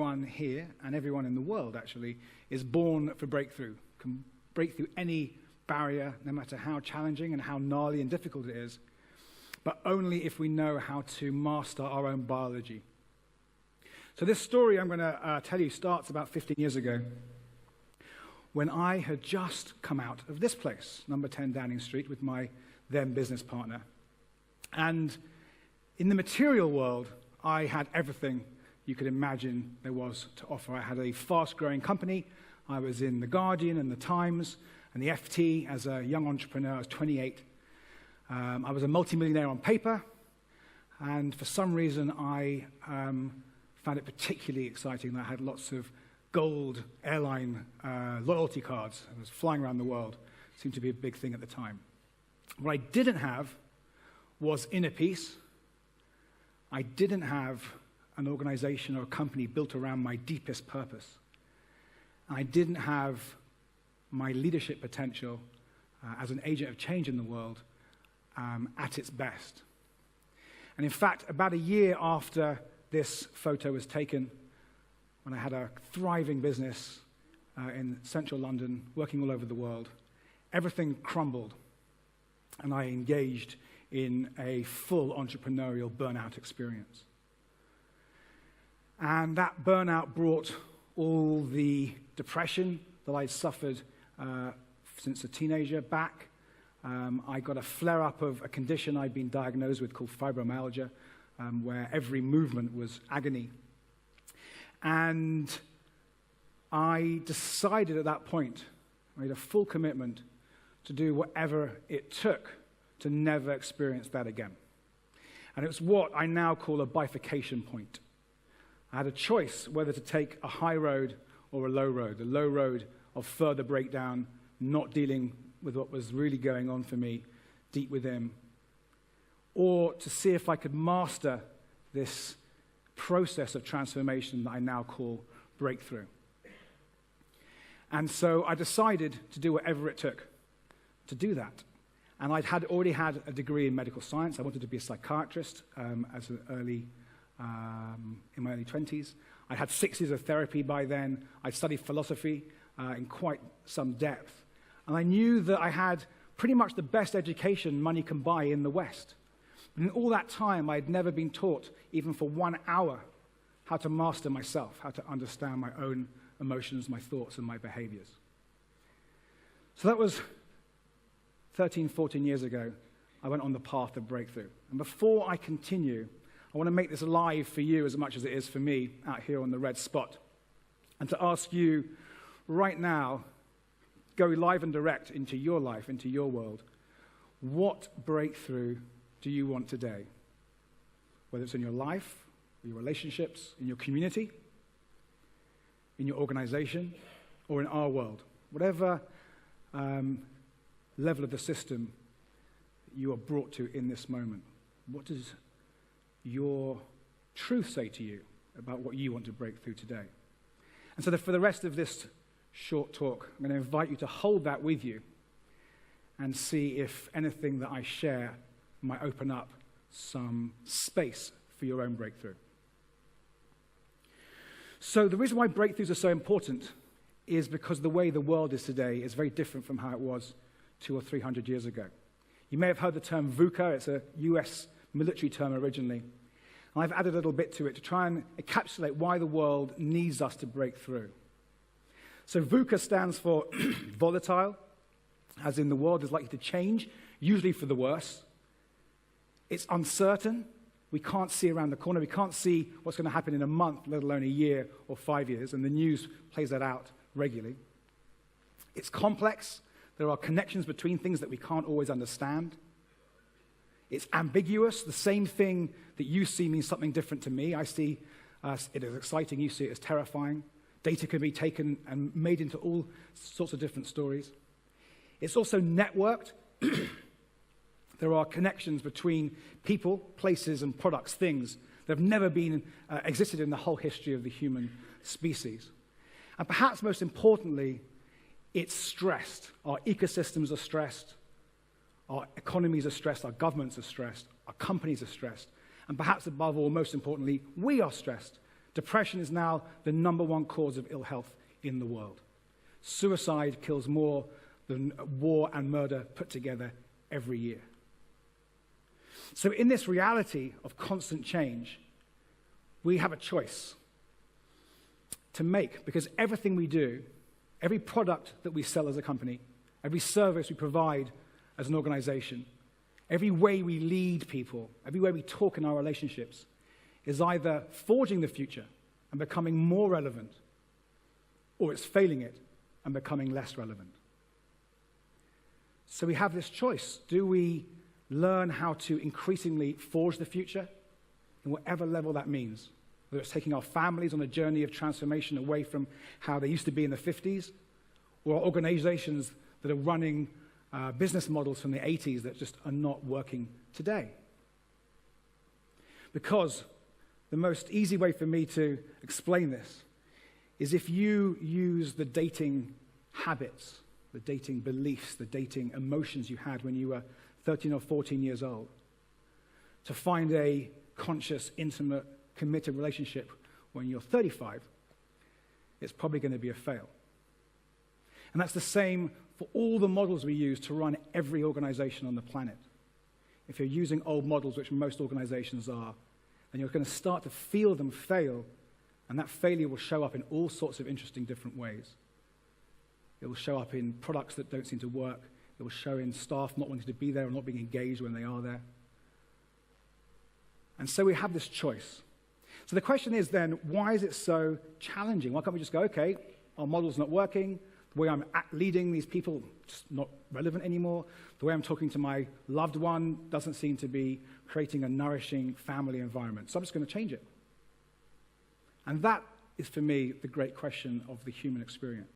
everyone here, and everyone in the world actually, is born for breakthrough, can break through any barrier, no matter how challenging and how gnarly and difficult it is, but only if we know how to master our own biology. So this story I'm going to tell you starts about 15 years ago, when I had just come out of this place, number 10 Downing Street, with my then business partner. And in the material world, I had everything you could imagine there was to offer. I had a fast-growing company. I was in The Guardian and The Times and the FT as a young entrepreneur. I was 28. I was a multimillionaire on paper, and for some reason I found it particularly exciting that I had lots of gold airline loyalty cards. I was flying around the world. It seemed to be a big thing at the time. What I didn't have was inner peace. I didn't have an organization or a company built around my deepest purpose. I didn't have my leadership potential as an agent of change in the world at its best. And in fact, about a year after this photo was taken, when I had a thriving business in central London, working all over the world, everything crumbled, and I engaged in a full entrepreneurial burnout experience. And that burnout brought all the depression that I'd suffered since a teenager back. I got a flare-up of a condition I'd been diagnosed with called fibromyalgia, where every movement was agony. And I decided at that point, I made a full commitment to do whatever it took to never experience that again. And it was what I now call a bifurcation point. I had a choice whether to take a high road or a low road, the low road of further breakdown, not dealing with what was really going on for me deep within, or to see if I could master this process of transformation that I now call breakthrough. And so I decided to do whatever it took to do that. And I'd already had a degree in medical science. I wanted to be a psychiatrist in my early 20s. I had 6 years of therapy by then. I'd studied philosophy in quite some depth. And I knew that I had pretty much the best education money can buy in the West. But in all that time, I had never been taught, even for 1 hour, how to master myself, how to understand my own emotions, my thoughts, and my behaviors. So that was 13, 14 years ago. I went on the path of breakthrough. And before I continue, I want to make this live for you as much as it is for me out here on the red spot. And to ask you right now, go live and direct into your life, into your world. What breakthrough do you want today? Whether it's in your life, your relationships, in your community, in your organization, or in our world. Whatever level of the system you are brought to in this moment. What does your truth say to you about what you want to break through today? And so for the rest of this short talk, I'm going to invite you to hold that with you and see if anything that I share might open up some space for your own breakthrough. So the reason why breakthroughs are so important is because the way the world is today is very different from how it was 200 or 300 years ago. You may have heard the term VUCA. It's a US military term originally. And I've added a little bit to it to try and encapsulate why the world needs us to break through. So VUCA stands for volatile, as in the world is likely to change, usually for the worse. It's uncertain. We can't see around the corner. We can't see what's going to happen in a month, let alone a year or 5 years, and the news plays that out regularly. It's complex. There are connections between things that we can't always understand. It's ambiguous. The same thing that you see means something different to me. I see it as exciting. You see it as terrifying. Data can be taken and made into all sorts of different stories. It's also networked. There are connections between people, places, and products, things that have never been existed in the whole history of the human species. And perhaps most importantly, it's stressed. Our ecosystems are stressed. Our economies are stressed. Our governments are stressed. Our companies are stressed. And perhaps above all, most importantly, we are stressed Depression is now the #1 cause of ill health in the world. Suicide kills more than war and murder put together every year. So in this reality of constant change, we have a choice to make, because everything we do, every product that we sell as a company, every service we provide as an organization, every way we lead people, every way we talk in our relationships, is either forging the future and becoming more relevant, or it's failing it and becoming less relevant. So we have this choice. Do we learn how to increasingly forge the future, in whatever level that means? Whether it's taking our families on a journey of transformation away from how they used to be in the 50s, or organizations that are running business models from the 80s that just are not working today. Because the most easy way for me to explain this is if you use the dating habits, the dating beliefs, the dating emotions you had when you were 13 or 14 years old, to find a conscious, intimate, committed relationship when you're 35, it's probably going to be a fail. And that's the same for all the models we use to run every organization on the planet. If you're using old models, which most organizations are, then you're going to start to feel them fail, and that failure will show up in all sorts of interesting different ways. It will show up in products that don't seem to work. It will show in staff not wanting to be there or not being engaged when they are there. And so we have this choice. So the question is then, why is it so challenging? Why can't we just go, okay, our model's not working, the way I'm leading these people is not relevant anymore, the way I'm talking to my loved one doesn't seem to be creating a nourishing family environment, so I'm just going to change it. And that is, for me, the great question of the human experience.